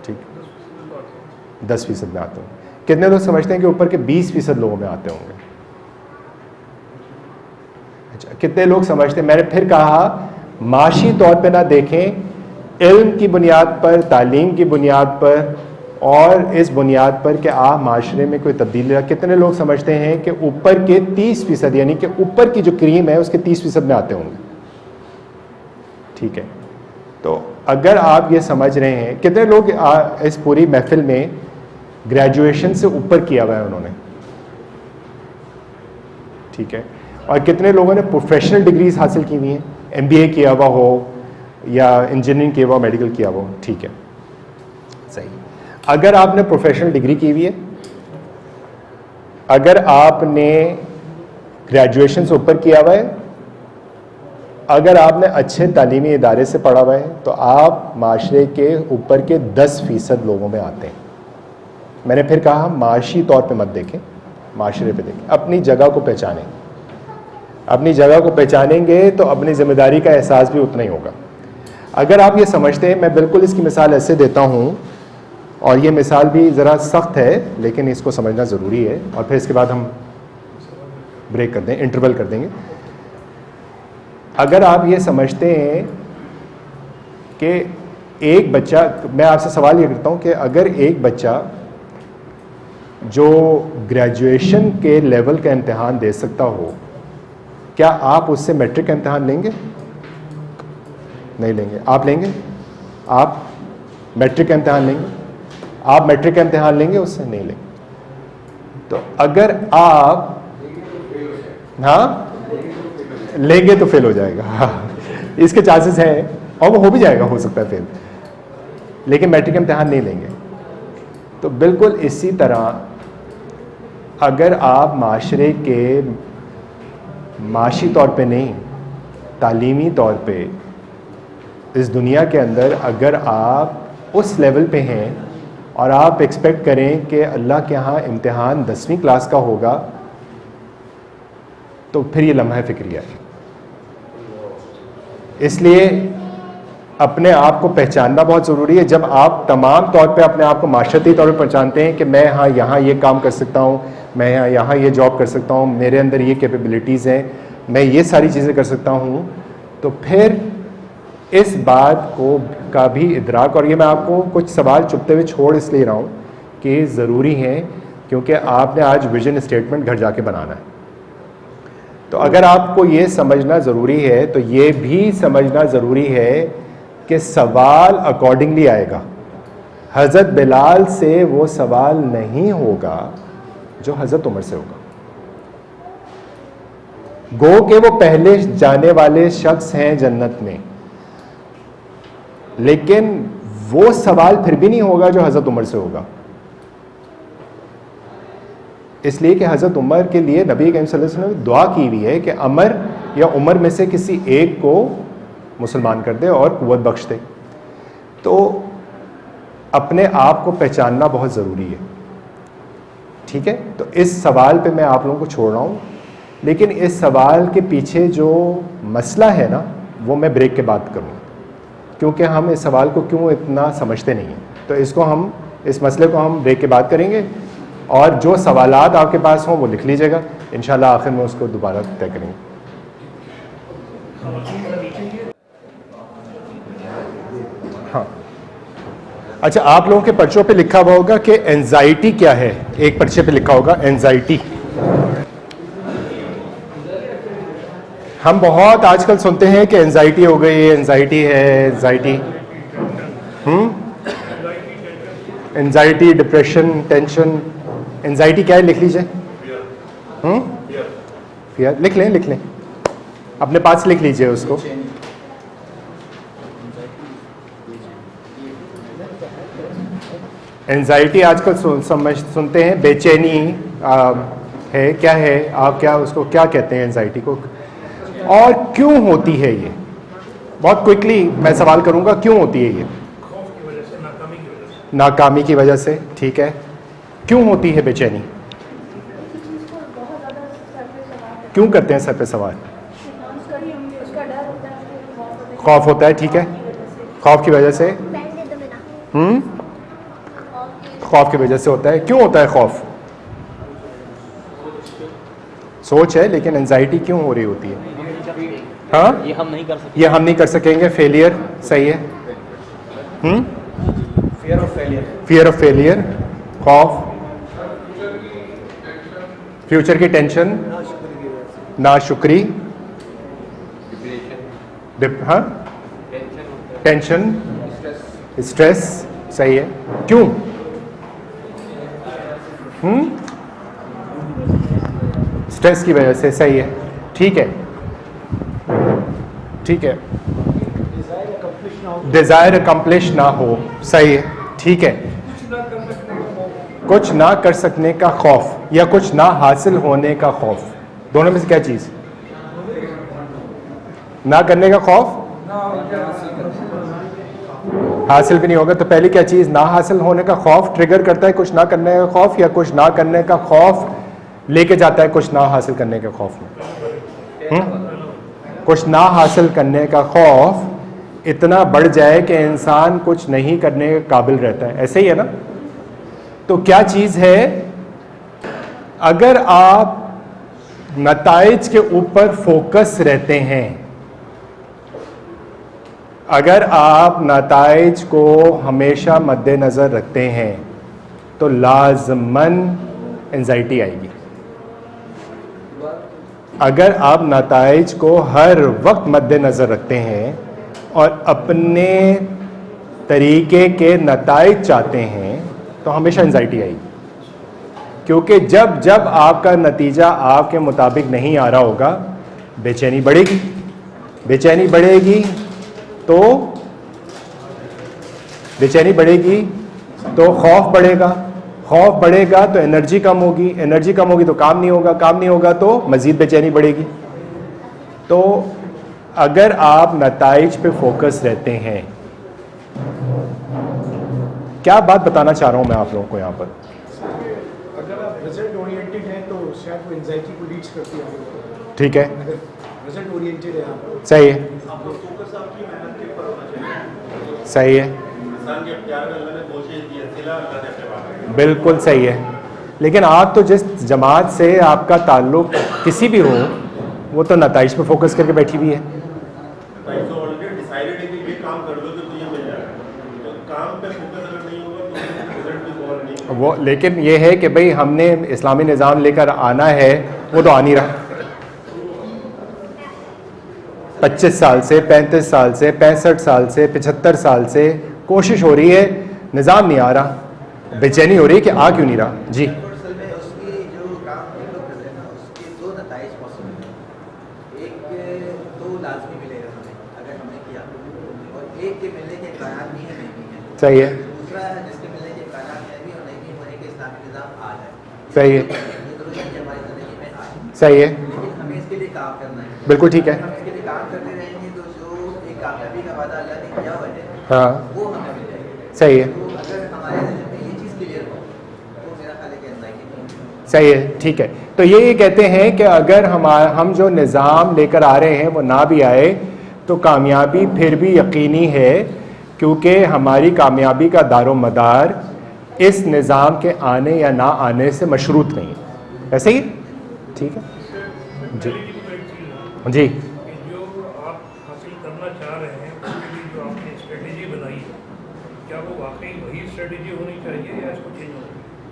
ठीक, 10% में आते होंगे। कितने लोग समझते हैं कि ऊपर के 20% लोगों में आते होंगे? अच्छा, कितने लोग समझते हैं, मैंने फिर कहा माशी तौर पे ना देखें, इल्म की बुनियाद पर, तालीम की बुनियाद पर और इस बुनियाद पर कि आप माशरे में कोई तब्दीली, कितने लोग समझते हैं कि ऊपर के 30% यानी कि ऊपर की जो क्रीम है उसके 30% में आते होंगे? ठीक है, तो अगर आप ये समझ रहे हैं, कितने लोग इस पूरी महफिल में ग्रेजुएशन से ऊपर किया हुआ है उन्होंने? ठीक है, और कितने लोगों ने प्रोफेशनल डिग्रीज हासिल की हुई हैं, MBA किया हुआ हो या इंजीनियरिंग किया हुआ, मेडिकल किया हुआ हो? ठीक है, सही। अगर आपने प्रोफेशनल डिग्री की हुई है, अगर आपने ग्रेजुएशन से ऊपर किया हुआ है, अगर आपने अच्छे तालीमी इदारे से पढ़ा हुआ है, तो आप माशरे के ऊपर के 10% लोगों में आते हैं। मैंने फिर कहा माशी तौर पे मत देखें, माशरे पे देखें, अपनी जगह को पहचानें। अपनी जगह को पहचानेंगे तो अपनी जिम्मेदारी का एहसास भी उतना ही होगा। अगर आप ये समझते हैं, मैं बिल्कुल इसकी मिसाल ऐसे देता हूँ, और ये मिसाल भी ज़रा सख्त है लेकिन इसको समझना ज़रूरी है, और फिर इसके बाद हम ब्रेक कर दें, इंटरवल कर देंगे। अगर आप ये समझते हैं कि एक बच्चा, मैं आपसे सवाल ये करता हूँ कि अगर एक बच्चा जो ग्रेजुएशन के लेवल का इम्तिहान दे सकता हो, क्या आप उससे मैट्रिक का इम्तिहान लेंगे? नहीं लेंगे। आप लेंगे? आप मैट्रिक का इम्तिहान लेंगे? आप मैट्रिक का इम्तिहान लेंगे? उससे नहीं लेंगे। तो अगर आप हाँ लेंगे तो फेल हो जाएगा, हाँ, इसके चांसेस हैं, और वो हो भी जाएगा, हो सकता है फेल, लेकिन मैट्रिक का इम्तिहान नहीं लेंगे। तो बिल्कुल इसी तरह अगर आप माशरे के माशी तौर पे नहीं, तालीमी तौर पे इस दुनिया के अंदर अगर आप उस लेवल पे हैं और आप एक्सपेक्ट करें कि अल्लाह के यहाँ इम्तिहान 10वीं क्लास का होगा, तो फिर ये लम्हा फ़िक्रिया है। इसलिए अपने आप को पहचानना बहुत ज़रूरी है। जब आप तमाम तौर पे अपने आप को माशरती तौर पे पहचानते हैं कि मैं हाँ यहाँ ये काम कर सकता हूँ, मैं यहाँ ये जॉब कर सकता हूँ, मेरे अंदर ये कैपेबिलिटीज़ हैं, मैं ये सारी चीज़ें कर सकता हूँ, तो फिर इस बात को का भी इदराक, और ये मैं आपको कुछ सवाल चुपते हुए छोड़ इसलिए रहा हूँ कि ज़रूरी हैं, क्योंकि आपने आज विजन स्टेटमेंट घर जाके बनाना है। तो अगर आपको ये समझना ज़रूरी है तो ये भी समझना ज़रूरी है कि सवाल अकॉर्डिंगली आएगा। हज़रत बिलाल से वो सवाल नहीं होगा जो हज़रत उमर से होगा। गो के वो पहले जाने वाले शख्स हैं जन्नत में, लेकिन वो सवाल फिर भी नहीं होगा जो हज़रत उमर से होगा, इसलिए कि हज़रत उमर के लिए नबी करीम सल्लल्लाहु अलैहि वसल्लम ने दुआ की हुई है कि अमर या उमर में से किसी एक को मुसलमान कर दे और कुव्वत बख्श दे। तो अपने आप को पहचानना बहुत ज़रूरी है, ठीक है। तो इस सवाल पे मैं आप लोगों को छोड़ रहा हूँ, लेकिन इस सवाल के पीछे जो मसला है ना, वो मैं ब्रेक के बाद करूँगा, क्योंकि हम इस सवाल को क्यों इतना समझते नहीं हैं। तो इसको हम, इस मसले को हम ब्रेक के बाद करेंगे, और जो सवालात आपके पास हों वो लिख लीजिएगा, इंशाल्लाह आखिर में उसको दोबारा तय करेंगे। हाँ, अच्छा, आप लोगों के पर्चों पे लिखा हुआ होगा कि एंजाइटी क्या है। एक पर्चे पे लिखा होगा एंजाइटी। हम बहुत आजकल सुनते हैं कि एंजाइटी हो गई, एंजाइटी है, anxiety, anxiety, depression, tension. Anxiety क्या है, लिख लीजिए। फियर, लिख लें, अपने पास लिख लीजिए उसको। एंजाइटी आजकल सुनते हैं बेचैनी है, क्या है, आप क्या उसको क्या कहते हैं एंजाइटी को, और क्यों होती है ये? बहुत क्विकली मैं सवाल करूंगा, क्यों होती है ये? नाकामी की वजह से, ठीक है। क्यों होती है बेचैनी? क्यों करते हैं सर पे सवाल? खौफ होता है, ठीक है, खौफ की वजह से। खौफ की वजह से होता है। क्यों होता है खौफ? सोच है, लेकिन एंजाइटी क्यों हो रही होती है? हाँ, ये हम नहीं कर सकते। ये हम नहीं कर सकेंगे। फेलियर, सही है। Fear of failure. Fear of failure, खौफ, फ्यूचर की टेंशन, नाशुक्री, हाँ, टेंशन, स्ट्रेस, सही है। क्यों? स्ट्रेस की वजह से, सही है। ठीक है, ठीक है। डिजायर अकम्प्लिश ना हो, सही है, ठीक है। कुछ ना कर सकने का खौफ या कुछ ना हासिल होने का खौफ, दोनों में से क्या चीज? ना करने का खौफ, हासिल भी नहीं होगा, तो पहली क्या चीज? ना हासिल होने का खौफ ट्रिगर करता है कुछ ना करने का खौफ, या कुछ ना करने का खौफ लेके जाता है कुछ ना हासिल करने के खौफ में? कुछ ना हासिल करने का खौफ इतना बढ़ जाए कि इंसान कुछ नहीं करने के काबिल रहता है, ऐसे ही है ना? तो क्या चीज है? अगर आप नताइज के ऊपर फोकस रहते हैं, अगर आप नताइज को हमेशा मद्देनजर रखते हैं, तो लाजमन एंजाइटी आएगी। अगर आप नताइज को हर वक्त मद्देनजर रखते हैं और अपने तरीके के नताइज चाहते हैं, तो हमेशा एंजाइटी आएगी। क्योंकि जब जब आपका नतीजा आपके मुताबिक नहीं आ रहा होगा, बेचैनी बढ़ेगी। बेचैनी बढ़ेगी तो खौफ बढ़ेगा। खौफ बढ़ेगा तो एनर्जी कम होगी। एनर्जी कम होगी तो काम नहीं होगा। काम नहीं होगा तो मज़ीद बेचैनी बढ़ेगी। तो अगर आप नताइज पे फोकस रहते हैं, क्या बात बताना चाह रहा हूं मैं आप लोगों को यहाँ पर? अगर आप रिजल्ट ओरिएंटेड हैं तो शायद वो एंजाइटी को रीच करती है। ठीक है, अगर रिजल्ट ओरिएंटेड है आप, सही है, आपको फोकस आपकी मेहनत के ऊपर होना चाहिए। सही है, इंसान के प्यार में अल्लाह ने कोशिश दी है, सिला अल्लाह ने अपने बारे में। बिल्कुल सही है। लेकिन आप तो जिस जमात से आपका ताल्लुक किसी भी हो, वो तो नताइज पे फोकस करके बैठी हुई है। तो ऑलरेडी डिसाइडेड है कि ये काम कर लो तो ये मिल जाएगा। तो काम पे फोकस अगर नहीं होगा तो रिजल्ट भी गौर नहीं। वो लेकिन ये है कि भाई हमने इस्लामी निज़ाम लेकर आना है, वो तो आ नहीं रहा। 25 साल से, 35 साल से, 65 साल से, 75 साल से कोशिश हो रही है, निज़ाम नहीं आ रहा। बेचैनी हो रही है कि आ क्यों नहीं रहा। जी, उसकी जो काम हम लोग कर रहे हैं ना, उसके दो नताइज पॉसिबल हैं। एक तो लाजमी मिलेगा हमें अगर हमने किया, और एक के मिलने के इम्कान भी है, नहीं भी है। सही है, दूसरा है जिसके मिलने के इम्कान है भी और नहीं भी होने के इस्लामी निज़ाम आ जाए। सही है, ये दोनों चीज़ें हमारी ज़िंदगी में आए, सही है, लेकिन हमें इसके लिए काम करना है। बिल्कुल ठीक है। हम इसके लिए काम करते रहेंगे तो जो एक कामयाबी का वादा अल्लाह ने किया हुआ है, हाँ, वो हमें मिल जाएगा। सही है, तो अगर हमारे ज़िंदगी में ये चीज़ क्लियर हो तो मेरा ख्याल है कि एंजाइटी नहीं। सही है, ठीक है। तो ये कहते हैं कि अगर हम जो निज़ाम लेकर आ रहे हैं वो ना भी आए तो कामयाबी फिर भी यकीनी है, क्योंकि हमारी कामयाबी का दारो मदार इस निज़ाम के आने या ना आने से मशरूत नहीं है। ऐसे ही, ठीक है जी, जी, जो आप हासिल करना चाह रहे हैं उसके लिए जो आपने स्ट्रेटेजी बनाई है, क्या वो वाकई वही स्ट्रेटेजी होनी चाहिए या इसको चेंज होना?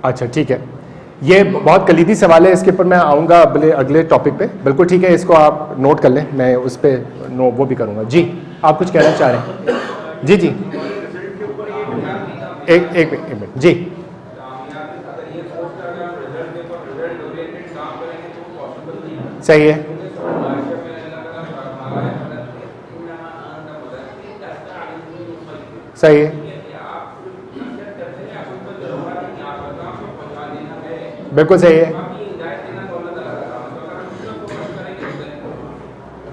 अच्छा ठीक है, ये बहुत कलीदी सवाल है, इसके ऊपर मैं आऊँगा अगले टॉपिक पे। बिल्कुल ठीक है, इसको आप नोट कर लें, मैं उस पर वो भी करूँगा। जी, आप कुछ कहना चाह रहे हैं? जी जी, एक मिनट जी, सही है, सही है, बिल्कुल सही है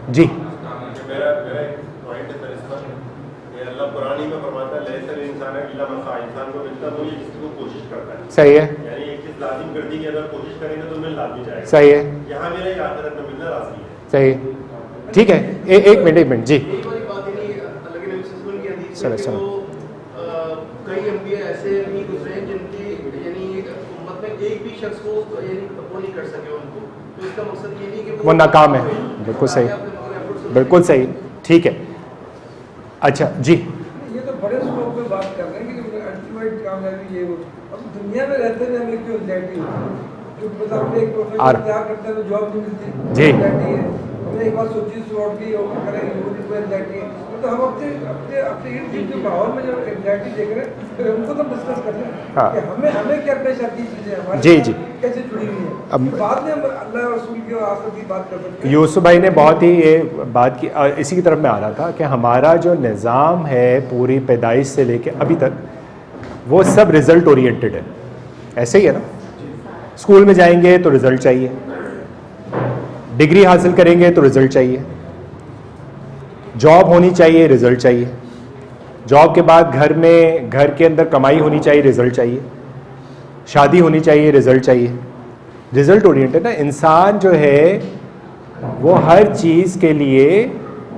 जी। मेरा एक पॉइंट है सर इस पर, ये अल्लाह कुरानी में फरमाता है लैसल इंसान इल्ला मा सआ, इंसान को मिलता है वो ये जिसको कोशिश करता है। सही है, यानी एक चीज लाजिम कर दी कि अगर कोशिश करेंगे तो मिल लाजमी जाएगा। सही है, यहाँ मेरा ये आखिरत में मिलना लाजमी है। सही है, ठीक है। एक मिनट जी, एक वाली बात ही नहीं, अल्लाह के नबी सल्लल्लाहु अलैहि वसल्लम की हदीस चलो, में कि चलो। वो कई एमपी ऐसे भी गुजरे हैं जिनकी यानी उम्मत में एक भी शख्स को यानी वो नहीं कर सके उनको, तो इसका मकसद ये नहीं कि वो नाकाम है। बिल्कुल सही, बिल्कुल सही, ठीक है। अच्छा जी, ये तो बड़े स्कोप पे बात कर रहे हैं कि अल्टीमेट कामयाबी ये हो। अब दुनिया में रहते हुए हमें क्यों एंजाइटी होती है? जो मतलब अपने एक प्रोफेशन तैयार करते हैं तो जॉब नहीं मिलती, जी। एंजाइटी है। हमने एक बार सोची शॉर्ट की होकर करेंगे वो भी एंजाइटी है। तो हम अपने अपने अपने इर्द गिर्द के माहौल में जब एंजाइटी देख रहे हैं फिर हमको तो डिस्कस कर रहे हैं हाँ। कि हमें क्या पेश आती चीज़ें हमारे जी, साथ जी। कैसे जुड़ी हुई है। अब बाद में हम अल्लाह और रसूल की और आखिरत की बात कर सकते हैं। यूसुफ भाई ने बहुत ही ये बात की, इसी की तरफ मैं आ रहा था कि हमारा जो निज़ाम है पूरी पैदाइश से लेके अभी तक वो सब रिज़ल्ट ओरिएंटेड है। ऐसे ही है ना, स्कूल में जाएंगे तो रिज़ल्ट चाहिए, डिग्री हासिल करेंगे तो रिज़ल्ट चाहिए, जॉब होनी चाहिए, रिज़ल्ट चाहिए, जॉब के बाद घर के अंदर कमाई होनी चाहिए, रिज़ल्ट चाहिए, शादी होनी चाहिए, रिज़ल्ट चाहिए। रिज़ल्ट ओरिएंटेड ना इंसान जो है वो हर चीज़ के लिए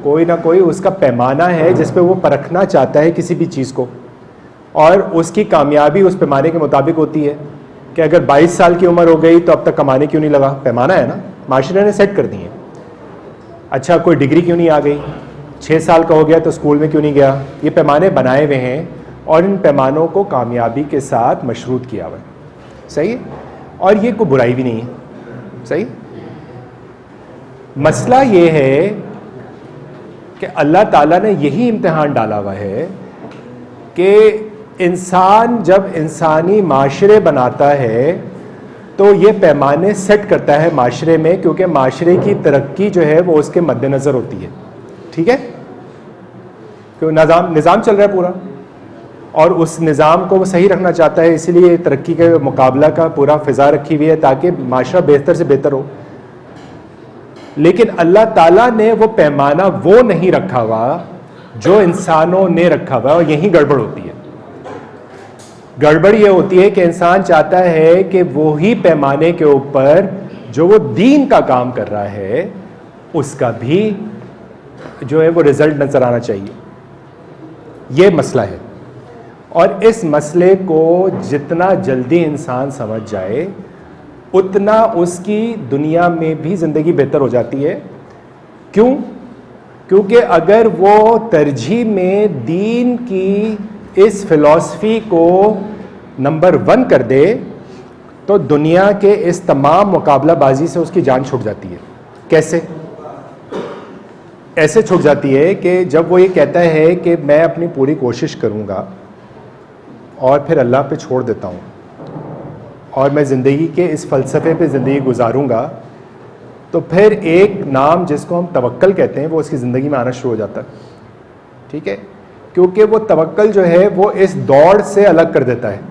कोई ना कोई उसका पैमाना है जिस पे वो परखना चाहता है किसी भी चीज़ को, और उसकी कामयाबी उस पैमाने के मुताबिक होती है कि अगर 22 साल की उम्र हो गई तो अब तक कमाने क्यों नहीं लगा, पैमाना है ना, माशरे ने सेट कर दी है। अच्छा, कोई डिग्री क्यों नहीं आ गई, 6 साल का हो गया तो स्कूल में क्यों नहीं गया, ये पैमाने बनाए हुए हैं और इन पैमानों को कामयाबी के साथ मशरूत किया हुआ है। सही है, और ये कोई बुराई भी नहीं है। सही, मसला ये है कि अल्लाह ताला ने यही इम्तिहान डाला हुआ है कि इंसान जब इंसानी माशरे बनाता है तो ये पैमाने सेट करता है माशरे में, क्योंकि माशरे की तरक्की जो है वो उसके मद्देनज़र होती है। ठीक है, क्यों निज़ाम चल रहा है पूरा और उस निज़ाम को वो सही रखना चाहता है, इसीलिए तरक्की के मुकाबला का पूरा फ़िज़ा रखी हुई है ताकि माशरा बेहतर से बेहतर हो। लेकिन अल्लाह ताला ने वो पैमाना वो नहीं रखा हुआ जो इंसानों ने रखा हुआ, और यही गड़बड़ होती है। गड़बड़ ये होती है कि इंसान चाहता है कि वो ही पैमाने के ऊपर जो वो दीन का काम कर रहा है उसका भी जो है वो रिजल्ट नजर आना चाहिए। ये मसला है, और इस मसले को जितना जल्दी इंसान समझ जाए उतना उसकी दुनिया में भी ज़िंदगी बेहतर हो जाती है। क्यों? क्योंकि अगर वो तरजीह में दीन की इस फ़िलॉसफ़ी को नंबर 1 कर दे तो दुनिया के इस तमाम मुकाबलाबाजी से उसकी जान छूट जाती है। कैसे? ऐसे छूट जाती है कि जब वो ये कहता है कि मैं अपनी पूरी कोशिश करूँगा और फिर अल्लाह पे छोड़ देता हूँ और मैं ज़िंदगी के इस फ़लसफ़े पे ज़िंदगी गुजारूँगा, तो फिर एक नाम जिसको हम तवक्कल कहते हैं वो उसकी ज़िंदगी में आना शुरू हो जाता है। ठीक है, क्योंकि वो तवक्कल जो है वो इस दौड़ से अलग कर देता है।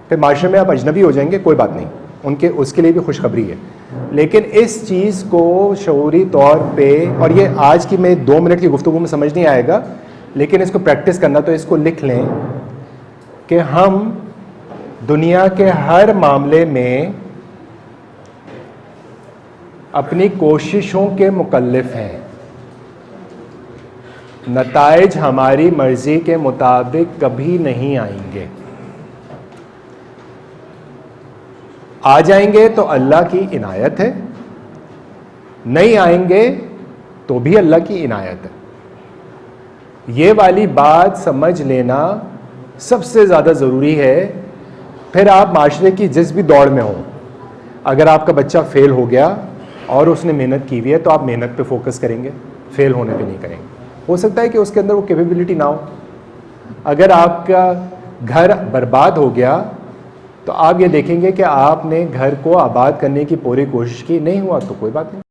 फिर माशरे में आप अजनबी हो जाएंगे, कोई बात नहीं, उनके उसके लिए भी खुशखबरी है। लेकिन इस चीज़ को शऊरी तौर पे, और ये आज की मैं 2 मिनट की गुफ्तगू में समझ नहीं आएगा, लेकिन इसको प्रैक्टिस करना, तो इसको लिख लें कि हम दुनिया के हर मामले में अपनी कोशिशों के मुकल्लिफ हैं। नताइज हमारी मर्जी के मुताबिक कभी नहीं आएंगे, आ जाएंगे तो अल्लाह की इनायत है, नहीं आएंगे तो भी अल्लाह की इनायत है। ये वाली बात समझ लेना सबसे ज़्यादा ज़रूरी है। फिर आप माशरे की जिस भी दौड़ में हो, अगर आपका बच्चा फेल हो गया और उसने मेहनत की हुई है तो आप मेहनत पे फोकस करेंगे, फेल होने पे नहीं करेंगे। हो सकता है कि उसके अंदर वो कैपेबिलिटी ना हो। अगर आपका घर बर्बाद हो गया तो आप ये देखेंगे कि आपने घर को आबाद करने की पूरी कोशिश की, नहीं हुआ तो कोई बात नहीं।